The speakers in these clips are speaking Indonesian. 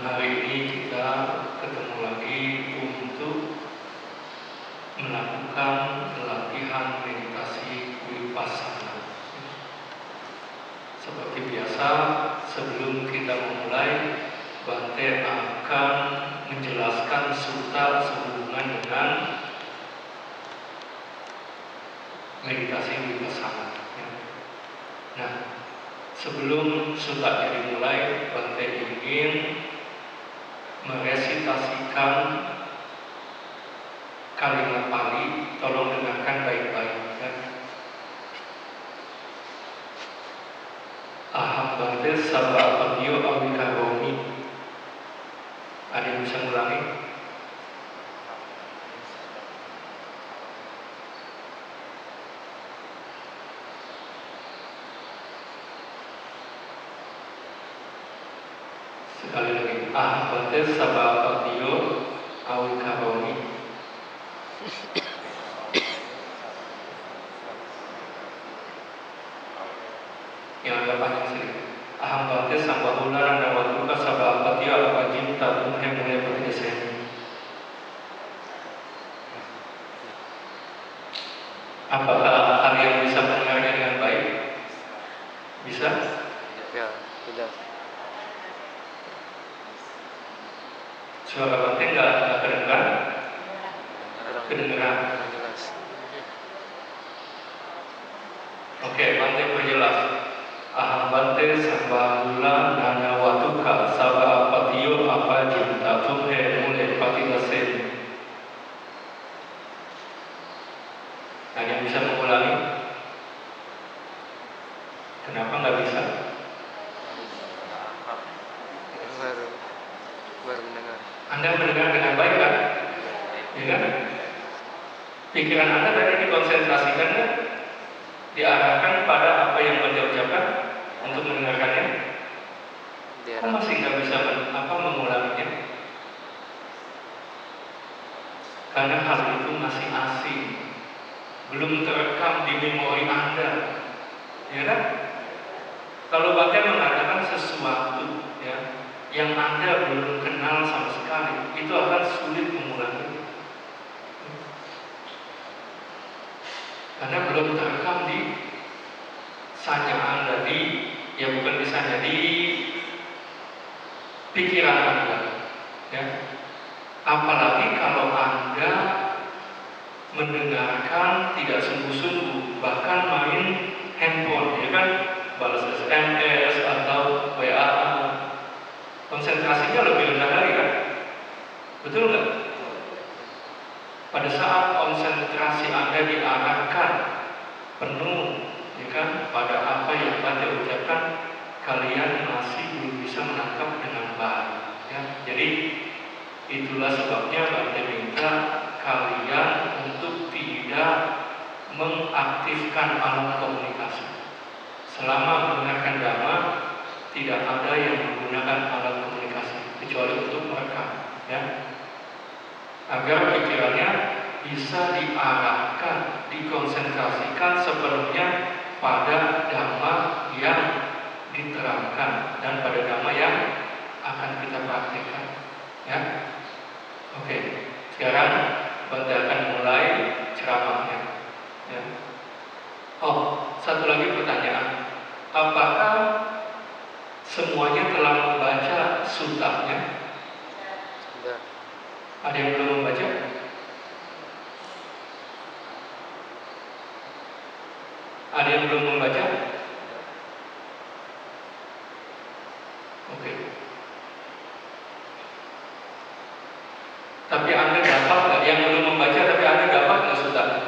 hari ini kita ketemu lagi untuk melakukan latihan meditasi vipassana. Seperti biasa, sebelum kita memulai, Bante akan menjelaskan sutta sehubungan dengan meditasi vipassana. Nah, sebelum sutta dimulai, Bante ingin meresitasikan kalimat Pali. Tolong dengarkan baik-baik ya. Aham Bante sabba apatio awikaromi. Ada yang bisa mengulangi? Sekali lagi. Aham Bante sabba apatio awikaromi. Yang agak panjang sedikit. Aham Bante sambahula randawatuka sabba apatio apajim tatum hemule patiseni. Apakah kalian bisa mendengarnya dengan baik? Bisa? Ya, tidak. Suara Bante nggak kedengeran? Kedengeran. Jelas. Oke, Bante perjelas. Aham Bante sambahula nanawatuka sabba apatio apajim tatum hemule patiseni. Ada yang bisa mengulangi? Kenapa nggak bisa? Baru mendengar. Anda mendengar dengan baik kan? Ya kan? Pikiran Anda tadi dikonsentrasikan kan? Diarahkan pada apa yang Bante ucapkan untuk mendengarkannya. Kok masih nggak bisa mengulanginya? Karena hal itu masih asing, belum terekam di memori Anda, ya kan? Kalau Bante mengatakan sesuatu, ya, yang Anda belum kenal sama sekali, itu akan sulit mengulangi. Karena belum terekam di sanya Anda, bukan di sanya, di pikiran Anda, ya. Apalagi kalau Anda mendengarkan tidak sungguh-sungguh, bahkan main handphone, ya kan, balas SMS atau WA, konsentrasinya lebih rendah lagi kan? Betul nggak? Pada saat konsentrasi Anda diarahkan penuh, ya kan, pada apa yang Bante ucapkan, kalian masih belum bisa menangkap dengan baik. Ya. Jadi itulah sebabnya Bante minta kalian untuk tidak mengaktifkan alat komunikasi. Selama mendengarkan Dhamma, tidak ada yang menggunakan alat komunikasi kecuali untuk merekam, ya. Agar pikirannya bisa diarahkan, dikonsentrasikan sepenuhnya pada Dhamma yang diterangkan dan pada Dhamma yang akan kita praktikkan, ya. Oke, sekarang Bante akan mulai ceramahnya, ya. Oh, satu lagi pertanyaan. Apakah semuanya telah membaca suttanya? Sudah. Ada yang belum membaca? Ada yang belum membaca? Oke. Tapi Anda dapat nggak? Yang belum membaca tapi Anda dapat nggak suttanya?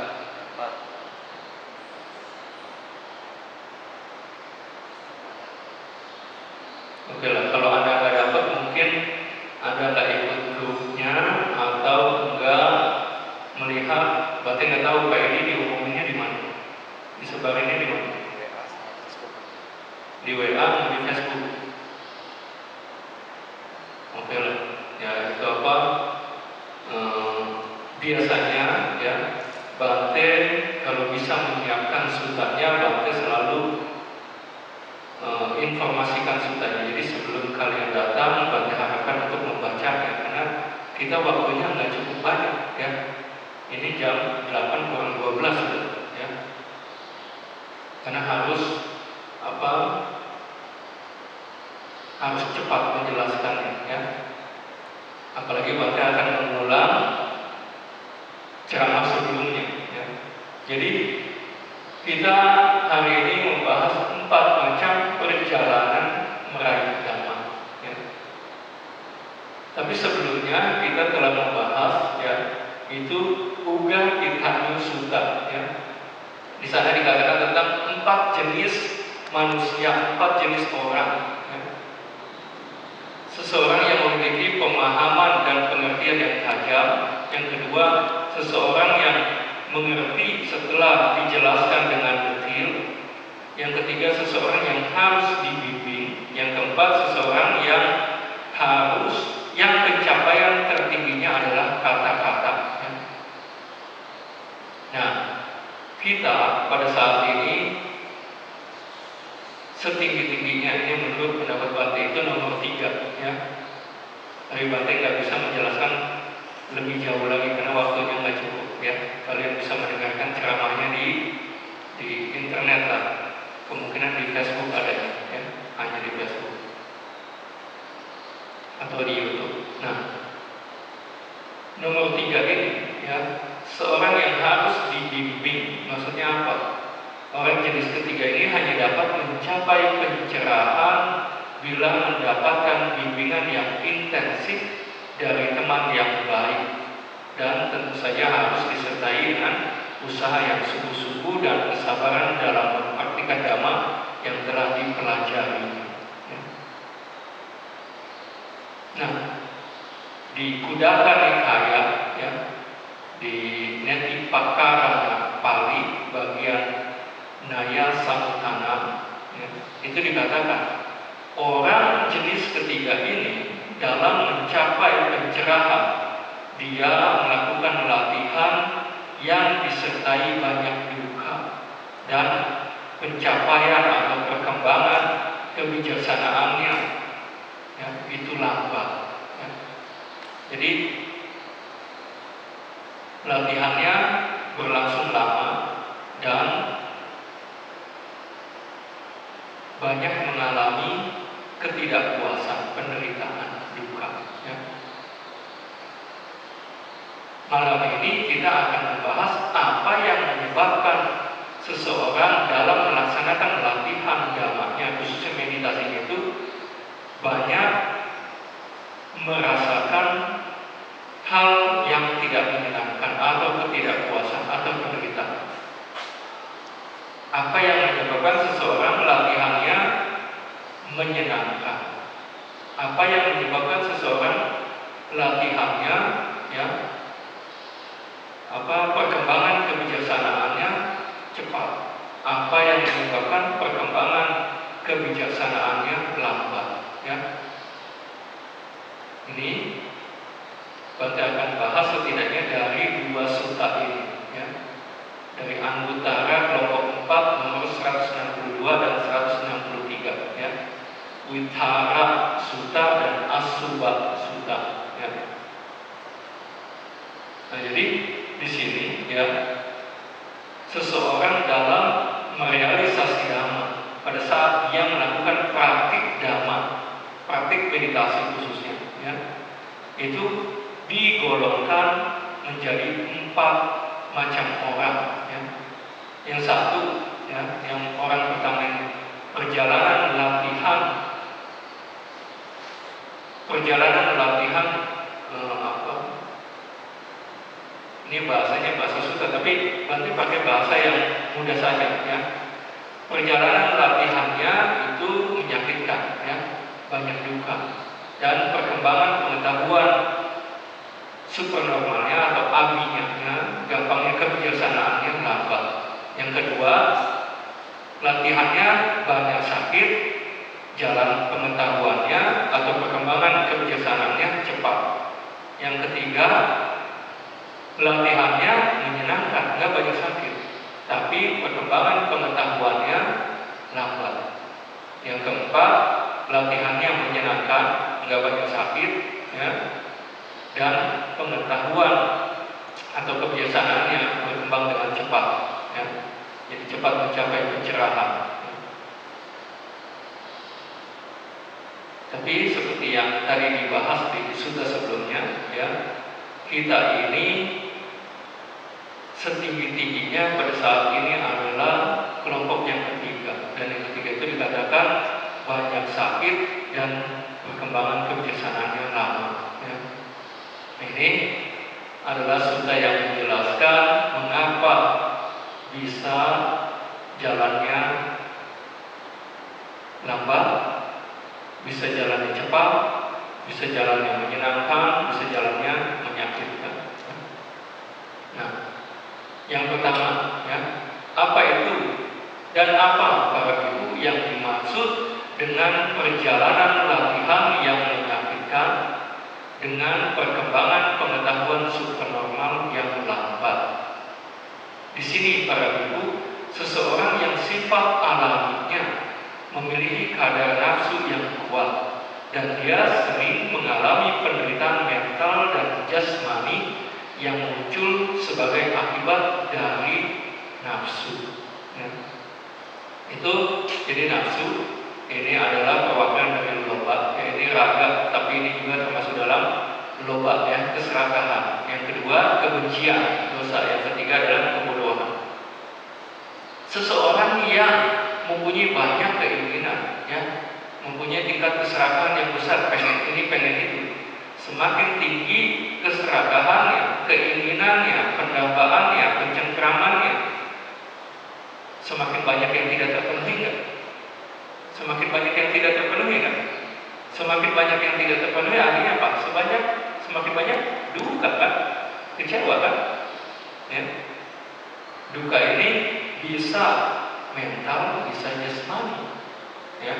Oke lah, kalau Anda nggak dapat, mungkin Anda nggak ikut grupnya atau nggak melihat. Berarti nggak tahu Pak ini diumuminnya di mana, disebarinnya di mana? Di WA atau di Facebook? Oke lah, ya itu apa? Biasanya ya Bante kalau bisa menyiapkan suttanya, Bante selalu informasikan suttanya. Jadi sebelum kalian datang, Bante harapkan kita waktunya nggak cukup banyak ya. Ini jam 8 kurang 12 gitu, ya. Karena harus harus cepat menjelaskannya ya. Apalagi Bapak akan mengulang ceramah sebelumnya ya. Jadi kita hari ini membahas 4 macam perjalanan meraih dhamma ya. Tapi sebelumnya kita telah membahas ya, itu Uga Tirtanu Sutta ya. Di sana dikatakan tentang 4 jenis manusia, 4 jenis orang ya. Seseorang yang memiliki pemahaman dan pengertian yang tajam. Yang kedua, seseorang yang mengerti setelah dijelaskan dengan detail. Yang ketiga, seseorang yang harus dibimbing. Yang keempat, seseorang yang pencapaian tertingginya adalah kata-kata ya. Nah, kita pada saat ini setinggi-tingginya ini menurut pendapat Bante itu nomor 3 ya. Tapi Bante nggak bisa menjelaskan lebih jauh lagi karena waktunya nggak cukup ya. Kalian bisa mendengarkan ceramahnya di internet lah. Kemungkinan di Facebook ada ya, hanya di Facebook atau di YouTube. Nah, nomor 3 ini ya, seorang yang harus dibimbing. Maksudnya apa? Orang jenis ketiga ini hanya dapat mencapai pencerahan bila mendapatkan bimbingan yang intensif dari teman yang baik, dan tentu saja harus disertai dengan usaha yang sungguh-sungguh dan kesabaran dalam mempraktikkan dhamma yang telah dipelajari. Nah, di Kudaka Nikaya ya, di Netipakara Pali bagian Naya Samutana ya, itu dikatakan orang jenis ketiga ini dalam mencapai pencerahan dia melakukan latihan yang disertai banyak duka, dan pencapaian atau perkembangan kebijaksanaannya ya, itu lambat ya. Jadi latihannya berlangsung lama dan banyak mengalami ketidakpuasan, penderitaan, duka ya. Malam ini kita akan membahas apa yang menyebabkan seseorang dalam melaksanakan latihan dhammanya, khususnya meditasi itu, banyak merasakan hal yang tidak menyenangkan atau ketidakpuasan atau penderitaan. Apa yang menyebabkan seseorang latihannya menyenangkan? Apa yang menyebabkan seseorang latihannya ya, perkembangan kebijaksanaannya cepat? Apa yang menyebabkan perkembangan kebijaksanaannya lambat ya? Ini Bante akan bahas setidaknya dari 2 sutta ini ya. Dari Anguttara kelompok 4 nomor 162 dan 163 ya. Withara Sutta dan Asubha Sutta ya. Nah, jadi di sini ya, seseorang dalam merealisasi dhamma pada saat dia melakukan praktik dhamma, praktik meditasi khususnya ya, itu digolongkan menjadi 4 macam orang ya. Yang satu ya, yang orang pertama ini perjalanan latihan ini bahasanya bahasa Sutta, tapi nanti pakai bahasa yang mudah saja ya. Perjalanan latihannya itu menyakitkan ya, banyak duka, dan perkembangan pengetahuan supernormalnya atau abinya ya, gampangnya kebijaksanaannya lambat. Yang kedua, latihannya banyak sakit, jalan pengetahuannya atau perkembangan kebijaksanaannya cepat. Yang ketiga, latihannya menyenangkan, nggak banyak sakit, tapi perkembangan pengetahuannya lambat. Yang keempat, latihannya menyenangkan, nggak banyak sakit, ya. dan pengetahuan atau kebiasaannya berkembang dengan cepat, ya. Jadi cepat mencapai pencerahan. Tapi seperti yang tadi dibahas di sudah sebelumnya, ya, kita ini setinggi-tingginya pada saat ini adalah kelompok yang ketiga, dan yang ketiga itu dikatakan banyak sakit dan perkembangan kebiasaannya lama, ya. Ini adalah sudah yang menjelaskan mengapa bisa jalannya lambat, bisa jalannya cepat, bisa jalannya menyenangkan, bisa jalannya menyakitkan. Nah, yang pertama, ya, apa itu dan apa para ibu yang dimaksud dengan perjalanan latihan yang menyakitkan dengan perkembangan pengetahuan supernormal yang lambat? Di sini para ibu, seseorang yang sifat alaminya memiliki kadar nafsu yang kuat dan dia sering mengalami penderitaan mental dan jasmani yang muncul sebagai akibat dari nafsu, ya. Itu jadi nafsu ini adalah perwakilan dari loba, ya, ini raga, tapi ini juga termasuk dalam loba, ya, keserakahan. Yang kedua kebencian, dosa. Yang ketiga adalah kebodohan. Seseorang yang mempunyai banyak keinginan, ya, mempunyai tingkat keserakahan yang besar, pengen ini pengen itu, semakin tinggi keserakahannya, keinginannya, pendambaannya, pencengkramannya, semakin banyak yang tidak terpenuhi, kan? Semakin banyak yang tidak terpenuhi, kan? Semakin banyak yang tidak terpenuhi artinya apa? Semakin banyak duka, kan? Kecewa, kan? Ya. Duka ini bisa mental, bisa jasmani, ya.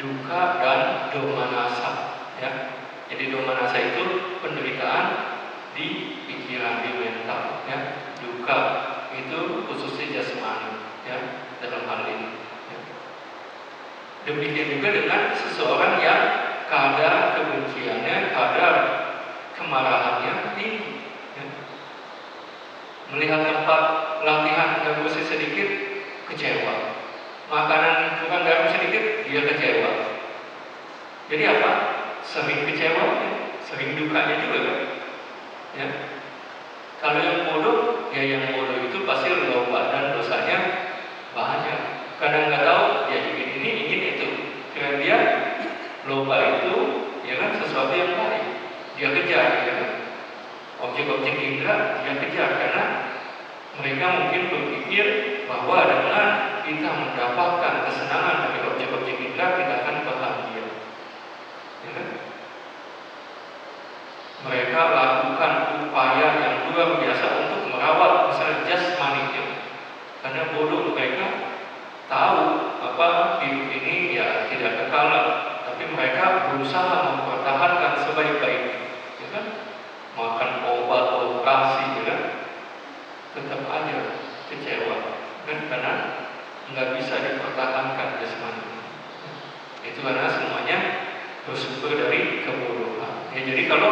Duka dan domanasa, ya. Jadi domanasa itu penderitaan di pikiran, di mental, ya. Duka itu khususnya jasmani, ya, dalam hal ini, ya. Demikian juga dengan seseorang yang kadar kebenciannya, kadar kemarahannya tinggi, ya. Melihat tempat latihan ganggu sedikit, kecewa. Makanan kurang garam sedikit, dia kecewa. Jadi apa? Sering kecewanya, sering dukanya juga, kan? Ya. Kalau yang bodoh, ya yang bodoh itu pasti loba dan dosanya banyak. Kadang nggak tahu, ya ingin ini, ingin itu. Kira dia loba itu, ya kan, sesuatu yang baik. Dia kejar, ya kan? Objek-objek indera dia kejar karena mereka mungkin berpikir bahwa dengan kita mendapatkan kesenangan dari objek-objek indera kita akan bahagia, ya kan? Mereka lakukan upaya yang luar biasa untuk merawat misalnya jasmaninya, karena bodoh mereka tahu apa hidup ini ya tidak kekal, tapi mereka berusaha mempertahankan sebaik-baiknya, ya kan? Makan obat, operasi, ya kan? Tetap aja kecewa, kan? Karena nggak bisa dipertahankan jasmani. Itu karena semuanya bersumber dari kebodohan. Ya, jadi kalau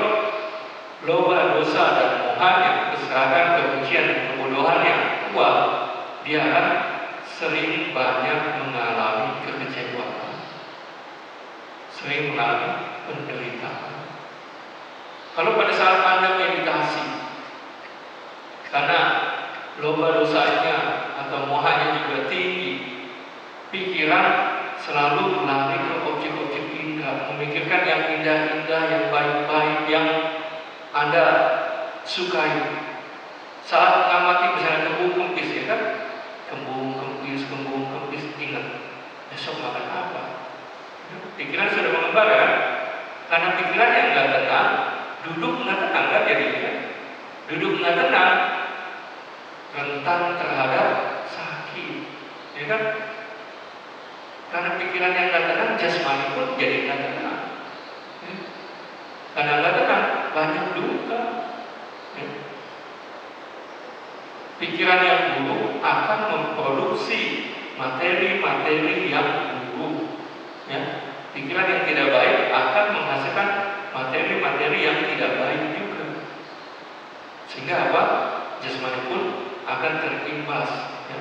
loba, dosa dan mohanya, keserakahan, kebencian dan kebodohan yang kuat, dia akan sering banyak mengalami kekecewaan, sering mengalami penderitaan. Kalau pada saat Anda meditasi, karena loba dosanya atau mohanya juga tinggi, pikiran selalu lari ke objek-objek indah, memikirkan yang indah-indah, yang baik-baik, yang Anda sukai. Saat ngamati misalnya kembung kempis, ya kan? Kembung kempis, ingat besok makan apa? Pikiran sudah mengembara, ya? Karena pikiran yang nggak tenang, duduk nggak tenang, kan jadinya? Duduk nggak tenang, rentan terhadap sakit, ya kan? Karena pikiran yang nggak tenang, jasmani pun jadi nggak tenang. Karena nggak tenang, banyak duka. Ya. Pikiran yang buruk akan memproduksi materi-materi yang buruk. Ya. Pikiran yang tidak baik akan menghasilkan materi-materi yang sehingga apa? Jasmani pun akan terimbas, ya.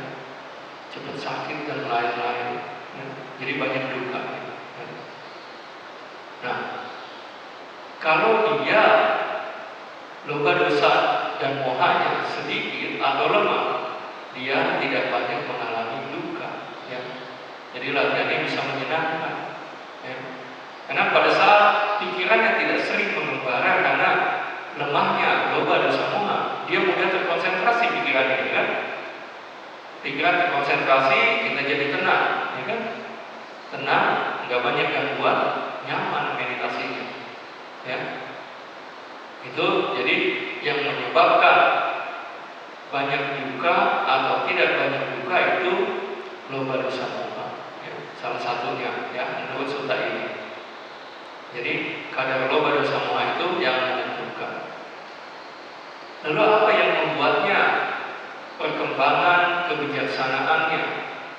Cepat sakit dan lain-lain, ya. Jadi banyak duka, ya. Nah, kalau dia luka dosa dan mohanya sedikit atau lemah, dia tidak banyak mengalami duka, ya. Jadi latihannya bisa menyenangkan, ya. Karena pada saat pikirannya tidak sering mengembara karena lemahnya loba dosa moha, dia mudah terkonsentrasi pikirannya, ya kan? Pikiran terkonsentrasi, kita jadi tenang, ya kan? Tenang, nggak banyak gangguan, nyaman meditasinya, ya. Itu jadi yang menyebabkan banyak duka atau tidak banyak duka itu loba dosa moha, ya. Salah satunya, ya, menurut sutta ini. Jadi kadar loba dosa moha itu yang menentukan. Lalu apa yang membuatnya perkembangan kebijaksanaannya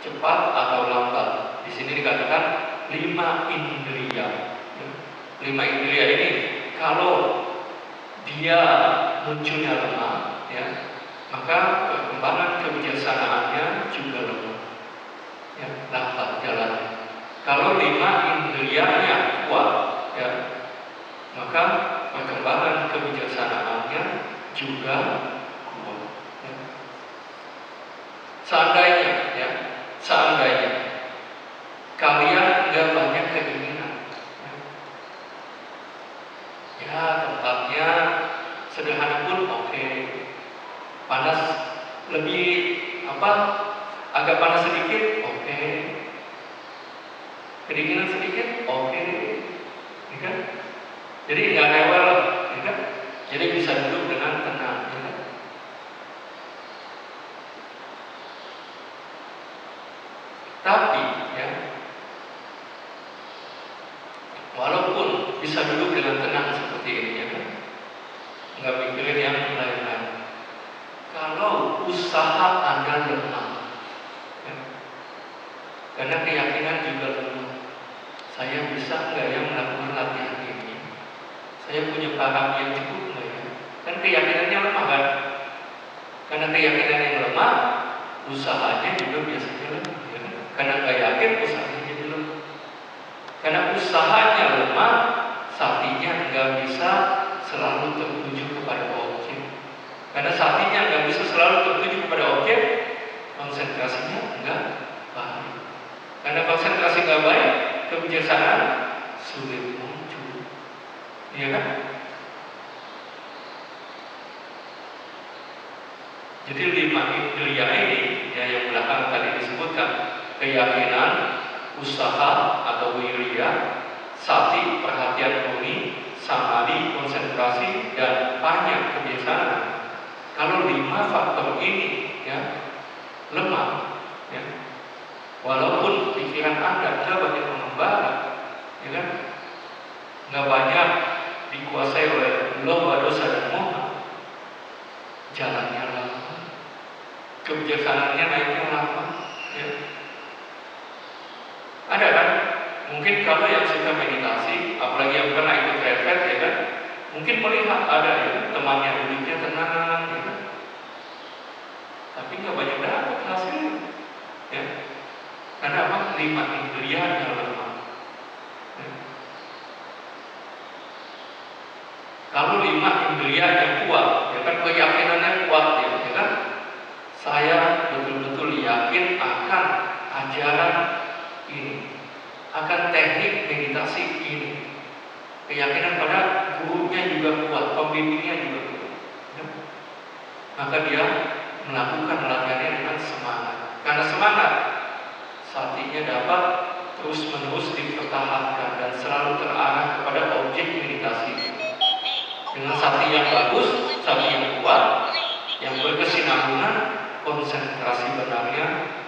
cepat atau lambat? Di sini dikatakan 5 indriya. 5 indriya ini kalau dia munculnya lemah, ya, maka perkembangan kebijaksanaannya juga lemah, ya, lambat jalannya. Kalau 5 indriyanya kuat, ya, maka perkembangan kebijaksanaannya juga kuat, ya. Seandainya kalian nggak banyak keinginan, ya, tempatnya sederhana pun oke. Panas lebih agak panas sedikit oke. Kedinginan sedikit oke, ya kan? Jadi nggak rewel, ya kan? Jadi bisa duduk dengan tenang, ya kan? Tapi, ya, walaupun bisa duduk dengan tenang seperti ini, ya kan? Nggak mikirin yang lain-lain. Kalau usaha Anda lemah, ya, karena keyakinan juga lemah. Saya bisa nggak ya melakukan latihan ini? Saya punya paham yang cukup nggak ya? Kan keyakinannya lemah, kan? Karena keyakinan yang lemah, usahanya juga biasanya lemah, ya kan? Karena nggak yakin, usahanya jadi lemah. Karena usahanya lemah, saktinya nggak bisa selalu tertuju kepada objek. Karena saktinya nggak bisa selalu tertuju kepada objek, konsentrasinya nggak baik. Karena konsentrasi nggak baik, kebijaksanaan sulit muncul, iya kan? Jadi 5 indriya ini, ya, yang belakang tadi disebutkan, keyakinan, usaha atau wirya, sati perhatian murni, samadhi konsentrasi, dan banyak kebiasaan. Kalau 5 faktor ini, ya, lemah, ya, walaupun pikiran Anda tidak banyak mengembara, ya kan, nggak banyak dikuasai oleh loba dosa dan moha, jalannya lama, kebijaksanaannya naiknya lama, ya. Ada kan? Mungkin kalau yang suka meditasi, apalagi yang pernah ikut retret, ya kan, mungkin melihat ada, ya, temannya duduknya tenang, ya kan, tapi nggak banyak dapat hasilnya, ya. Karena apa? 5 indriya yang lemah, ya. Kalau 5 indriya yang kuat, ya kan, keyakinannya kuat, ya kan, saya betul-betul yakin akan ajaran ini, akan teknik meditasi ini. Keyakinan pada gurunya juga kuat, pembimbingnya juga kuat, ya. Maka dia melakukan latihannya dengan semangat. Karena semangat, satinya dapat terus-menerus dipertahankan dan selalu terarah kepada objek meditasi. Dengan sati yang bagus, sati yang kuat, yang berkesinambungan, konsentrasi benarnya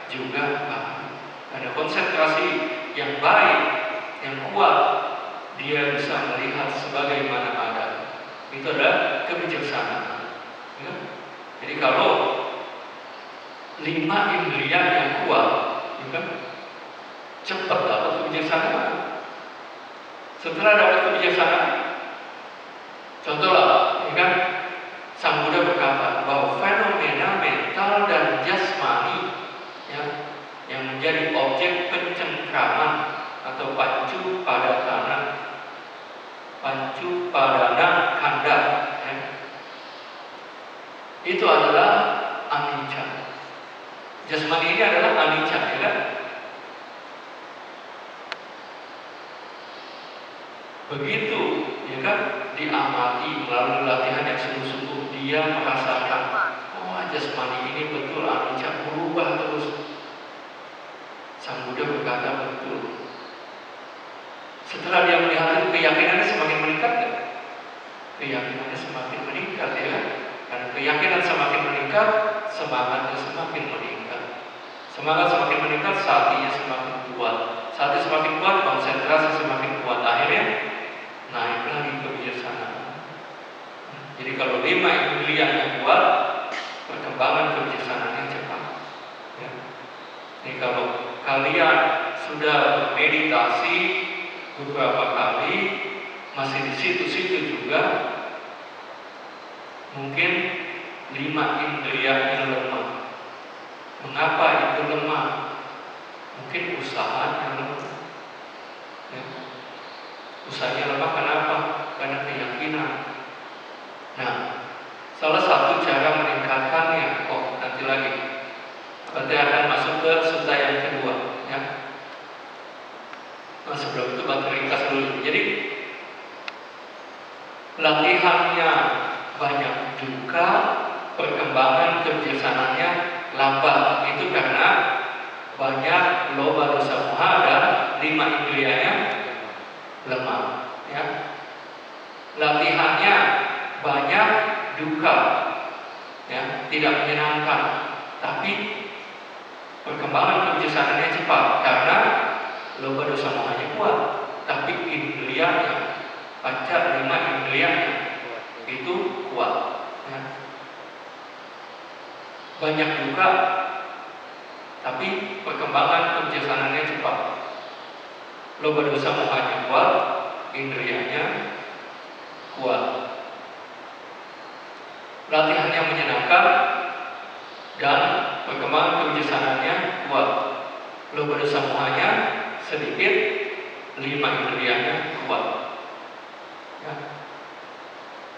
juga baik. Ada konsentrasi yang baik, yang kuat, dia bisa melihat sebagaimana ada. Itu adalah kebijaksanaan, ya? Jadi kalau 5 indriya yang kuat, ya kan, cepat dapat kebijaksanaan. Setelah dapat kebijaksanaan, contohlah, ya kan, Sang Buddha berkata bahwa fenomena mental dan jasmani ya, yang menjadi objek pencengkraman atau pancu padana kanda ya, itu adalah anicca. Jasmani ini adalah anicca ya kan? Begitu ya kan, diamati melalui latihan yang sungguh-sungguh, dia merasakan, oh jasmani ini betul anicca, berubah terus. Sang Buddha berkata betul. Setelah dia melihat itu, keyakinannya semakin meningkat kan? Keyakinannya semakin meningkat ya kan? Karena keyakinan semakin meningkat, semangatnya semakin meningkat. Semangat semakin meningkat, satinya semakin kuat. Sati semakin kuat, konsentrasi semakin kuat. Akhirnya naik lagi kebijaksanaan. Jadi kalau 5 indriya yang kuat, perkembangan kebijaksanaannya cepat. Ya. Jadi kalau kalian sudah bermeditasi beberapa kali, masih di situ-situ juga, mungkin 5 indriyanya lemah. Mengapa itu lemah? Mungkin usahanya lemah. Ya. Usahanya lemah kenapa? Karena keyakinan. Nah, salah satu cara meningkatkannya, nanti lagi. Nanti akan masuk ke sutta yang kedua. Ya. Nah, sebelum itu bantu ringkas dulu. Jadi latihannya banyak duka, perkembangan kebijaksanaannya lambat. Itu karena banyak loba dosa moha dan 5 indriyanya lemah. Ya. Latihannya banyak duka, ya, tidak menyenangkan, tapi perkembangan kebijaksanaannya cepat karena loba dosa mohanya kuat, tapi indriyanya, panca 5 indriyanya itu kuat. Ya. Banyak duka, tapi perkembangan kebijaksanaannya cepat. Loba dosa mohanya kuat, indriyanya kuat. Latihannya menyenangkan dan perkembangan kebijaksanaannya kuat. Loba dosa mohanya sedikit, 5 indriyanya kuat. Ya.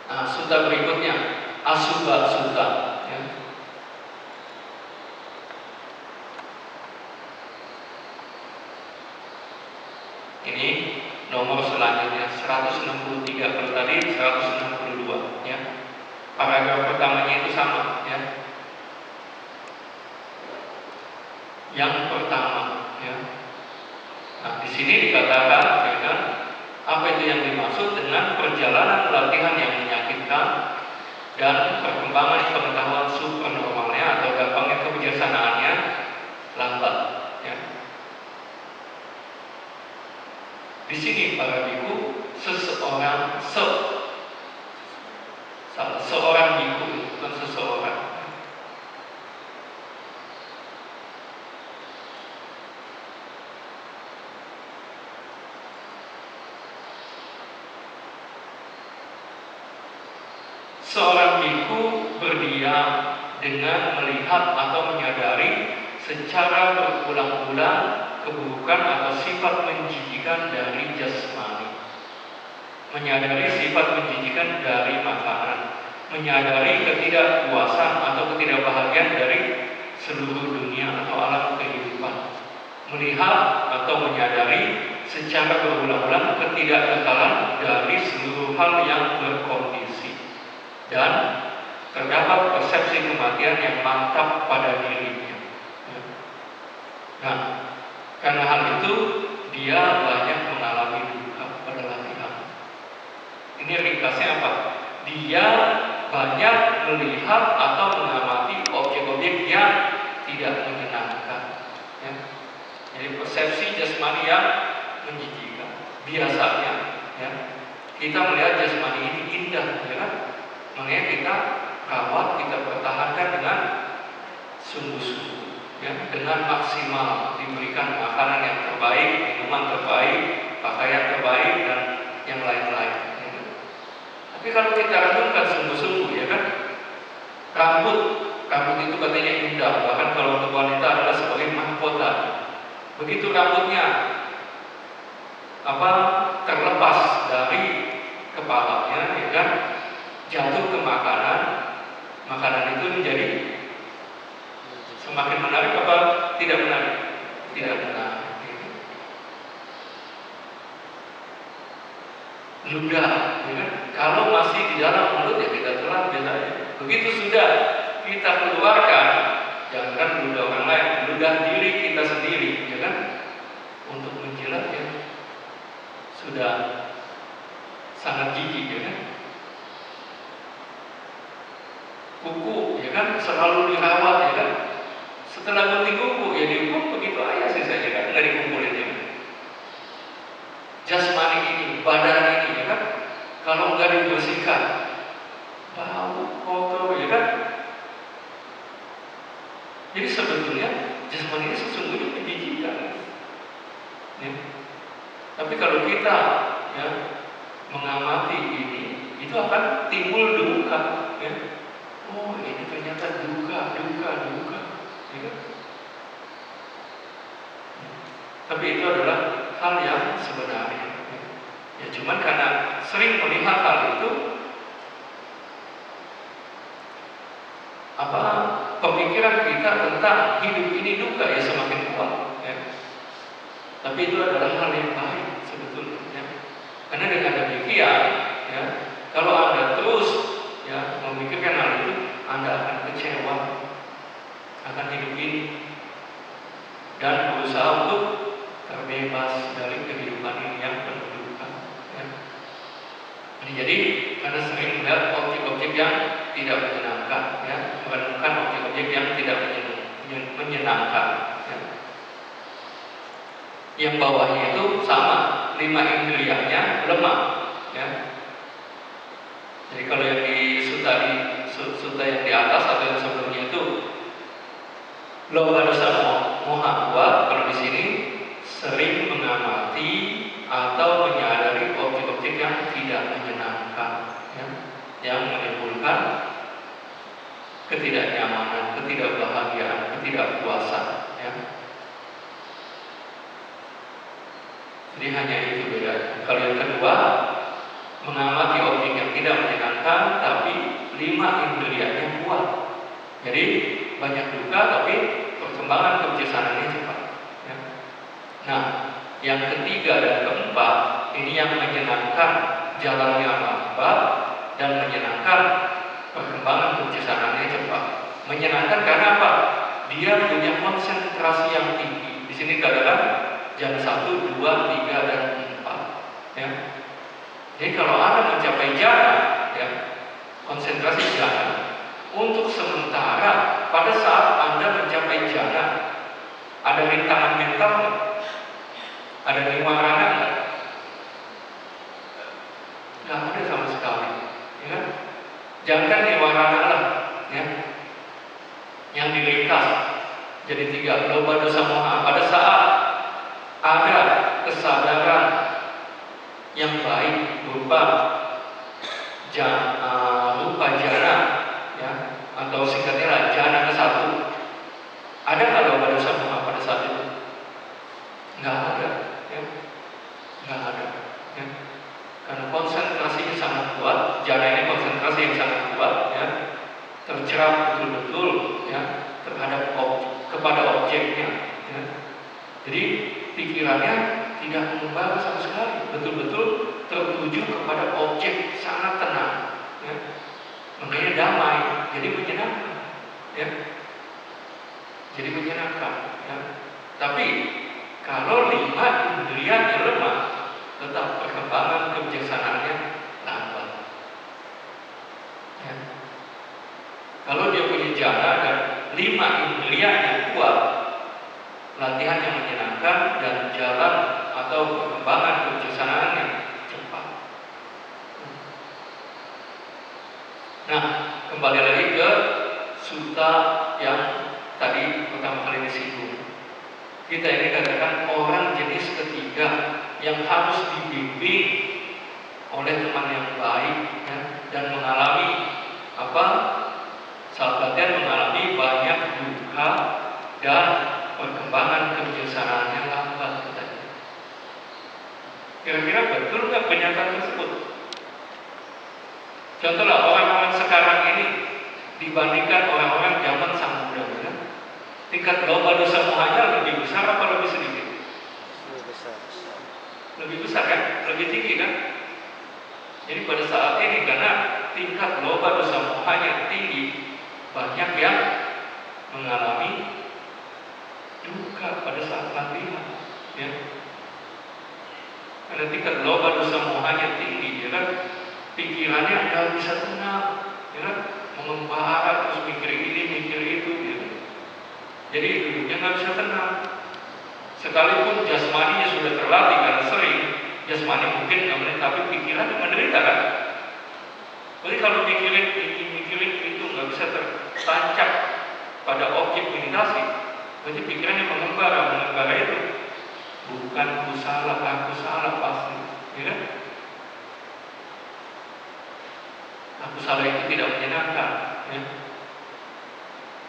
Nah, sutta berikutnya Asubha Sutta. Ya. Ini nomor selanjutnya 163, kalau tadi 162 ya. Paragraf pertamanya itu sama ya. Yang pertama ya. Nah, di sini dikatakan ya kan, apa itu yang dimaksud dengan perjalanan latihan yang menyakitkan dan perkembangan pengetahuan supernormalnya atau gampangnya kebijaksanaannya lambat ya. Di sini para biku, seorang biku, bukan seseorang. Seorang biku berdiam dengan melihat atau menyadari secara berulang-ulang keburukan atau sifat menjijikan dari jasmani, menyadari sifat menjijikan dari makanan, menyadari ketidakpuasan atau ketidakbahagiaan dari seluruh dunia atau alam kehidupan, melihat atau menyadari secara berulang-ulang ketidakkekalan dari seluruh hal yang berkondisi, dan terdapat persepsi kematian yang mantap pada dirinya. Nah, karena hal itu dia banyak mengalami duka pada latihan. Ini ringkasnya apa? Dia banyak melihat atau mengamati objek-objek yang tidak menyenangkan. Ya. Jadi persepsi jasmani yang menjijikan. Biasanya, ya, kita melihat jasmani ini indah, ya kan? Makanya kita rawat, kita pertahankan dengan sungguh-sungguh. Ya, dengan maksimal, diberikan makanan yang terbaik, minuman terbaik, pakaian terbaik, dan yang lain-lain. Ya. Tapi kalau kita renungkan sungguh-sungguh, ya kan, Rambut, rambut itu katanya indah, bahkan kalau untuk wanita adalah sebagai mahkota. Begitu rambutnya terlepas dari kepalanya, ya kan, jatuh ke makanan, makanan itu menjadi semakin menarik apa tidak menarik? Tidak menarik. Ludah, ya kan? Kalau masih di dalam mulut ya kita telan biasanya. Begitu sudah kita keluarkan, jangan ludah orang lain, ludah diri kita sendiri, ya kan? Untuk menjilat ya sudah sangat jijik, ya kan? Kuku, ya kan, selalu dirawat, ya kan? Setelah gunting kuku, ya dihukum begitu aja sih saja kan, nggak dikumpulin ya. Jasmani ini, badan ini, ya kan, kalau nggak dibersihkan, bau, kotor, ya kan. Jadi sebetulnya jasmani ini sesungguhnya menjijikkan, ya. Tapi kalau kita ya mengamati ini, itu akan timbul duka, ya. Oh, ini ternyata duka, ya kan? Tapi itu adalah hal yang sebenarnya. Ya cuman karena sering melihat hal itu, pemikiran kita tentang hidup ini duka ya semakin kuat, ya. Tapi itu adalah hal yang baik sebetulnya, ya. Karena dengan demikian, ya, kalau Anda terus ya memikirkan hal itu, Anda akan kecewa akan hidup ini dan berusaha untuk terbebas dari kehidupan ini yang penuh duka, ya. Jadi karena sering melihat objek-objek yang tidak menyenangkan, ya, menemukan objek-objek yang tidak menyenangkan, ya. Yang bawahnya itu sama, 5 indriyanya lemah, ya. Jadi kalau yang di suta yang di atas atau yang sebelumnya itu loba dosa moha kuat, kalau di sini sering mengamati atau menyadari objek-objek yang tidak menyenangkan, ya, yang menimbulkan ketidaknyamanan, ketidakbahagiaan, ketidakpuasan, ya. Jadi hanya itu bedanya. Kalau yang kedua, mengamati objek yang tidak menyenangkan, tapi 5 indriyanya kuat. Jadi banyak duka, tapi perkembangan kebijasanannya cepat, ya. Nah, yang ketiga dan keempat, ini yang menyenangkan jalannya lambat dan menyenangkan perkembangan kebijasanannya cepat. Menyenangkan karena apa? Dia punya konsentrasi yang tinggi. Di sini katakan jam 1, 2, 3, dan 4, ya. Jadi kalau Anda mencapai jana, ya, konsentrasi jana, untuk sementara pada saat Anda mencapai jana, ada rintangan mental nggak? Ada niwarana nggak? Nggak ada sama sekali, ya kan? Jangan niwarana lah, ya, yang diringkas jadi 3, loba dosa moha. Pada saat ada kesadaran yang baik berupa jana, ya, atau singkatnya jana ke-1, ada nggak loba dosa moha pada saat itu? Nggak ada, ya, nggak ada, ya. Karena konsentrasinya sangat kuat, jana ini konsentrasi yang sangat kuat, ya, tercerap betul-betul, ya, terhadap kepada objeknya, ya. Jadi pikirannya tidak mengembara sama sekali, betul-betul tertuju kepada objek, sangat tenang, ya. Makanya damai, jadi menyenangkan, ya. Jadi menyenangkan, ya. Tapi kalau 5 indriyanya lemah, tetap perkembangan kebijaksanaannya lambat, ya. Kalau dia punya jana dan 5 indriyanya kuat, latihan yang menyenangkan dan jalan atau perkembangan kebijaksanaannya cepat. Nah, kembali lagi ke suta yang tadi pertama kali disinggung. Kita ini katakan orang jenis ketiga yang harus dibimbing oleh teman yang baik, ya, dan mengalami saat latihan mengalami banyak duka dan perkembangan kebiasaannya lambat katanya. Kira-kira betul nggak pernyataan tersebut? Contohlah orang-orang sekarang ini dibandingkan orang-orang zaman sang muda, kan? Tingkat loba dosa mohanya lebih besar apa lebih sedikit? Lebih besar. Lebih besar kan? Lebih tinggi kan? Jadi pada saat ini karena tingkat loba dosa mohanya tinggi, banyak yang mengalami duka pada saat latihan, ya. Karena tingkat loba dosa mohanya tinggi, ya kan? Pikirannya nggak bisa tenang, ya kan? Mengembara terus mikir ini, mikir itu, ya kan? Jadi hidupnya nggak bisa tenang. Sekalipun jasmaninya sudah terlatih karena sering, jasmani mungkin nggak menderita, tapi pikiran menderita kan? Jadi kalau mikirin ini, mikirin itu nggak bisa tertancap pada objek meditasi, berarti pikirannya mengembara itu bukan aku salah pasti, ya kan? Aku salah itu tidak menyenangkan, ya.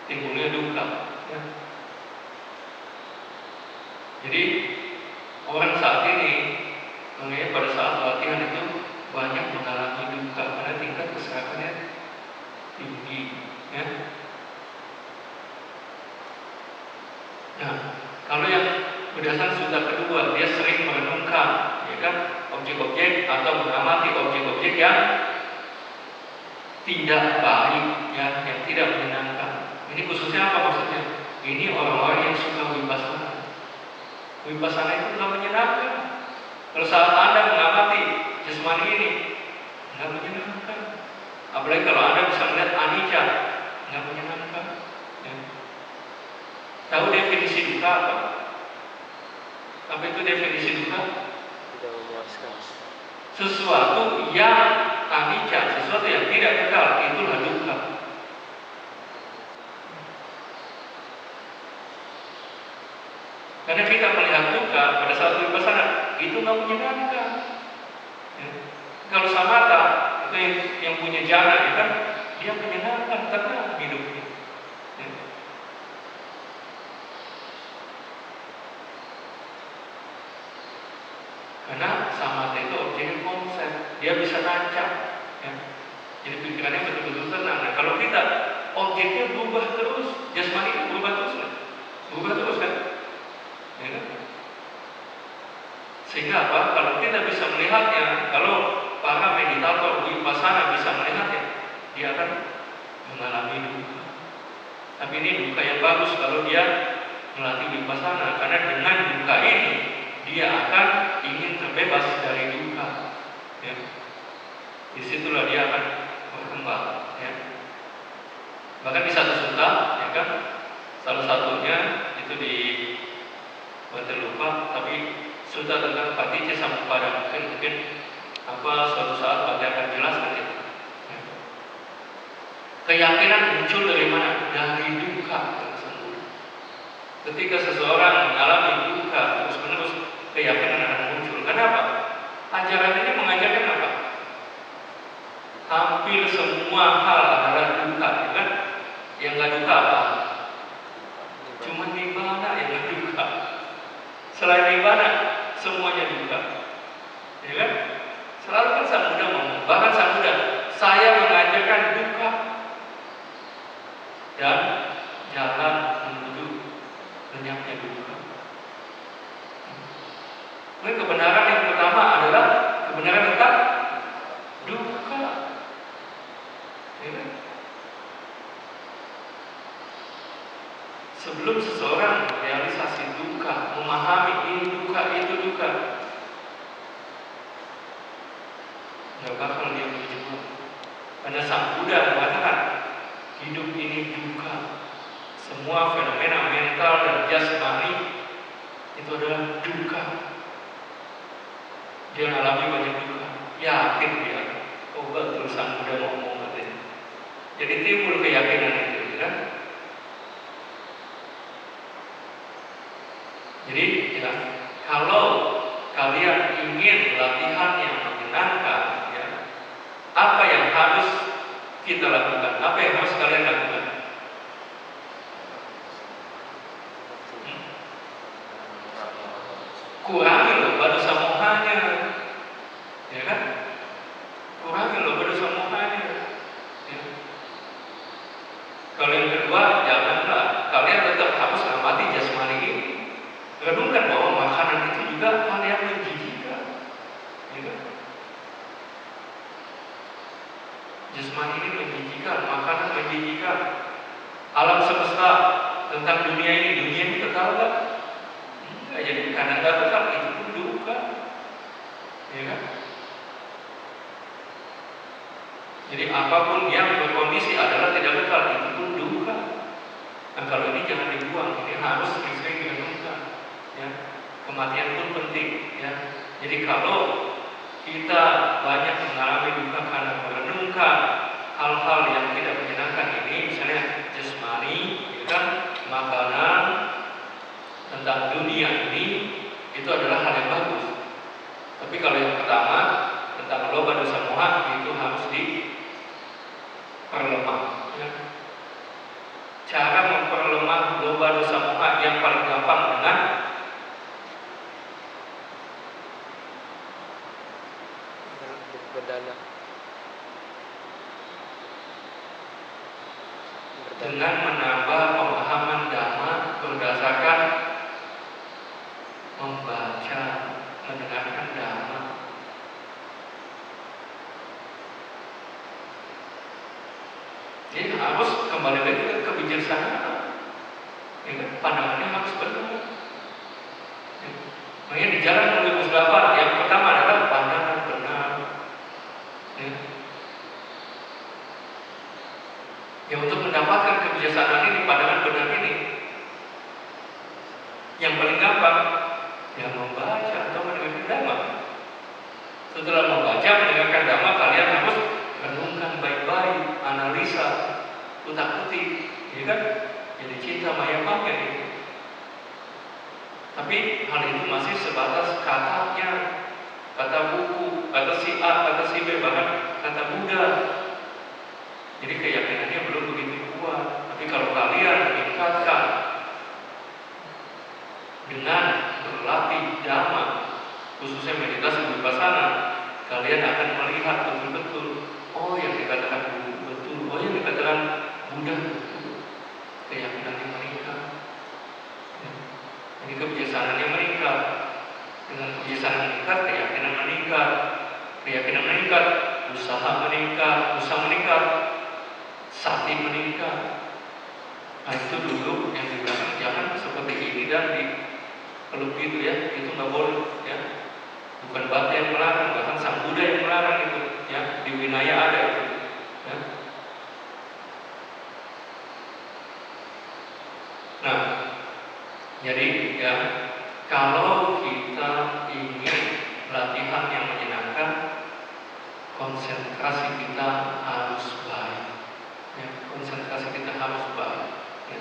Timbulnya duka, ya. Jadi orang saat ini mengenai pada saat latihan itu banyak mengalami duka karena tingkat keserakannya tinggi, ya. Nah, kalau yang berdasarkan sudah kedua, dia sering merenungkan, ya kan, objek-objek atau mengamati objek-objek yang tidak baik, ya, yang tidak menyenangkan. Ini khususnya apa maksudnya? Ini orang-orang yang suka vipassana. Vipassana itu nggak menyenangkan. Kalau saat Anda mengamati jasmani ini, nggak menyenangkan. Apalagi kalau Anda bisa melihat anicca, nggak menyenangkan. Ya. Tahu definisi duka apa? Apa itu definisi duka? Tidak memuaskan. Sesuatu yang anicca, sesuatu yang tidak kekal, itulah duka. Karena kita melihat duka pada saat vipassana itu nggak menyenangkan. Ya. Kalau samatha itu yang punya jana, ya kan, dia menyenangkan, tenang hidupnya. Ya. Karena samatha itu objeknya konsep, dia bisa nancap, ya. Jadi pikirannya betul-betul tenang. Nah, kalau kita objeknya berubah terus, jasmani itu berubah terus kan? Berubah terus kan? Ya kan? Sehingga apa? Kalau kita bisa melihatnya, kalau para meditator vipassana bisa melihatnya, dia akan mengalami duka. Tapi ini duka yang bagus kalau dia melatih vipassana, karena dengan duka ini dia akan ingin terbebas dari duka. Ya. Disitulah dia akan berkembang. Ya. Bahkan di satu sutta, ya kan, salah satunya itu di lupa, tapi sutta tentang paticca samuppada, mungkin apa suatu saat Bapak akan jelaskan itu. Ya. Keyakinan muncul dari mana? Dari duka tersebut. Ketika seseorang mengalami duka terus-menerus, keyakinan akan muncul. Kenapa? Ajaran ini mengajarkan apa? Hampir semua hal adalah duka, ya kan? Yang nggak duka apa? Cuma nibbana yang nggak duka. Selain nibbana, semuanya duka. Ya kan? Selalu kan sang Buddha ngomong, bahkan sang Buddha, saya mengajarkan duka dan jalan menuju lenyapnya duka. Maka kebenaran yang pertama adalah kebenaran tentang duka. Ya kan? Sebelum seseorang merealisasi duka, memahami ini duka, itu duka, nggak bakal dia berjuang. Karena sang Buddha mengatakan hidup ini duka. Semua fenomena mental dan jasmani itu adalah duka. Dia mengalami banyak duka. Yakin dia, oh betul sang Buddha ngomong katanya. Jadi timbul keyakinan itu, kan? Jadi ya, kalau kalian ingin latihan yang menyenangkan, ya, apa yang harus kita lakukan? Apa yang harus kalian lakukan? kurangi loh dosa mohanya, ya kan? Kurangi loh dosa mohanya. Ya. Kalau yang kedua, janganlah kalian tetap harus amati jasmani ini. Renungkan bahwa makanan itu juga hal yang menjijikan, ya kan? Jasmani ini menjijikan, makanan menjijikan. Alam semesta tentang dunia ini kekal gak? Enggak, jadi karena gak kekal itu pun duka, ya kan? Jadi apapun yang berkondisi adalah tidak kekal, itu pun duka. Nah kalau ini jangan dibuang, ini harus sering-sering direnungkan. Ya, kematian pun penting. Ya, jadi kalau kita banyak mengalami duka karena merenungkan hal-hal yang tidak menyenangkan ini, misalnya jasmani, ya kan, makanan, tentang dunia ini, itu adalah hal yang bagus. Tapi kalau yang pertama tentang loba dosa moha itu harus diperlemah. Ya. Cara memperlemah loba dosa moha yang paling gampang dengan berdana. Dengan menambah pemahaman dhamma berdasarkan membaca, mendengarkan dhamma. Jadi harus kembali lagi ke kebijaksanaan. Ya, pandangannya harus benar. Ya. Makanya di jalan menuju musdalifah yang pertama adalah pandangan benar. Ya. Ya, untuk mendapatkan kebijaksanaan ini, pandangan benar ini, yang paling gampang ya membaca atau mendengarkan dhamma. Setelah membaca, mendengarkan dhamma, kalian harus renungkan baik-baik, analisa, utak-atik, ya kan? Jadi cinta maya pakai itu. Tapi hal itu masih sebatas katanya, kata buku, kata si A, kata si B, bahkan kata Buddha. Jadi keyakinannya belum begitu kuat. Tapi kalau kalian meningkatkan dengan berlatih dhamma, khususnya meditasi vipassana, kalian akan melihat betul-betul, oh yang dikatakan buku betul, oh yang dikatakan Buddha betul. Keyakinannya meningkat. Ya. Ini kebijaksanaan yang meningkat. Dengan kebijaksanaan meningkat, keyakinan meningkat. Keyakinan meningkat, usaha meningkat, sati meningkat. Nah itu dulu yang dibilang jangan seperti ini dan kalau gitu ya, itu nggak boleh ya. Bukan Bata yang melarang, bahkan Sang Buddha yang melarang itu ya, di Vinaya ada itu ya. Nah, jadi ya kalau kita ingin latihan yang menyenangkan, konsentrasi kita harus baik. Ya, konsentrasi kita harus baik. Ya.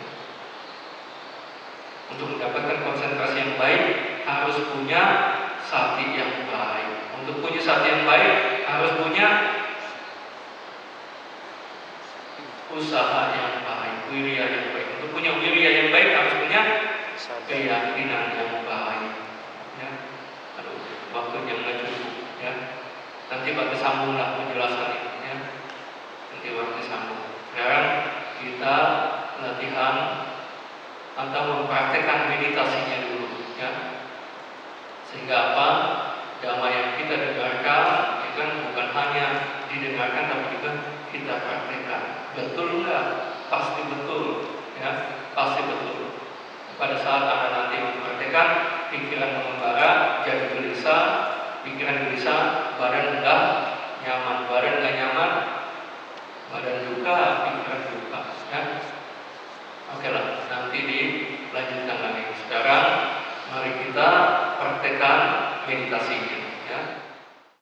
Untuk mendapatkan konsentrasi yang baik harus punya sati yang baik. Untuk punya sati yang baik harus punya usaha yang baik, wirya yang baik. Untuk punya wirya yang baik harus punya keyakinan yang baik. Ya. Aduh, waktunya nggak cukup. Ya. Nanti Pak sambung lah menjelaskan itu. Ya. Nanti waktu sambung. Sekarang kita latihan atau mempraktekkan meditasinya dulu, ya. Sehingga apa? Dhamma yang kita dengarkan, ya kan, bukan hanya didengarkan, tapi juga kita praktekkan. Betul enggak? Pasti betul, ya, pasti betul. Pada saat Anda nanti mempraktekkan, pikiran mengembara, jadi gelisah, pikiran gelisah, badan enggak nyaman, badan enggak nyaman, badan duka, pikiran duka, ya. Oke lah, nanti dilanjutkan lagi. Sekarang mari kita praktekkan meditasinya.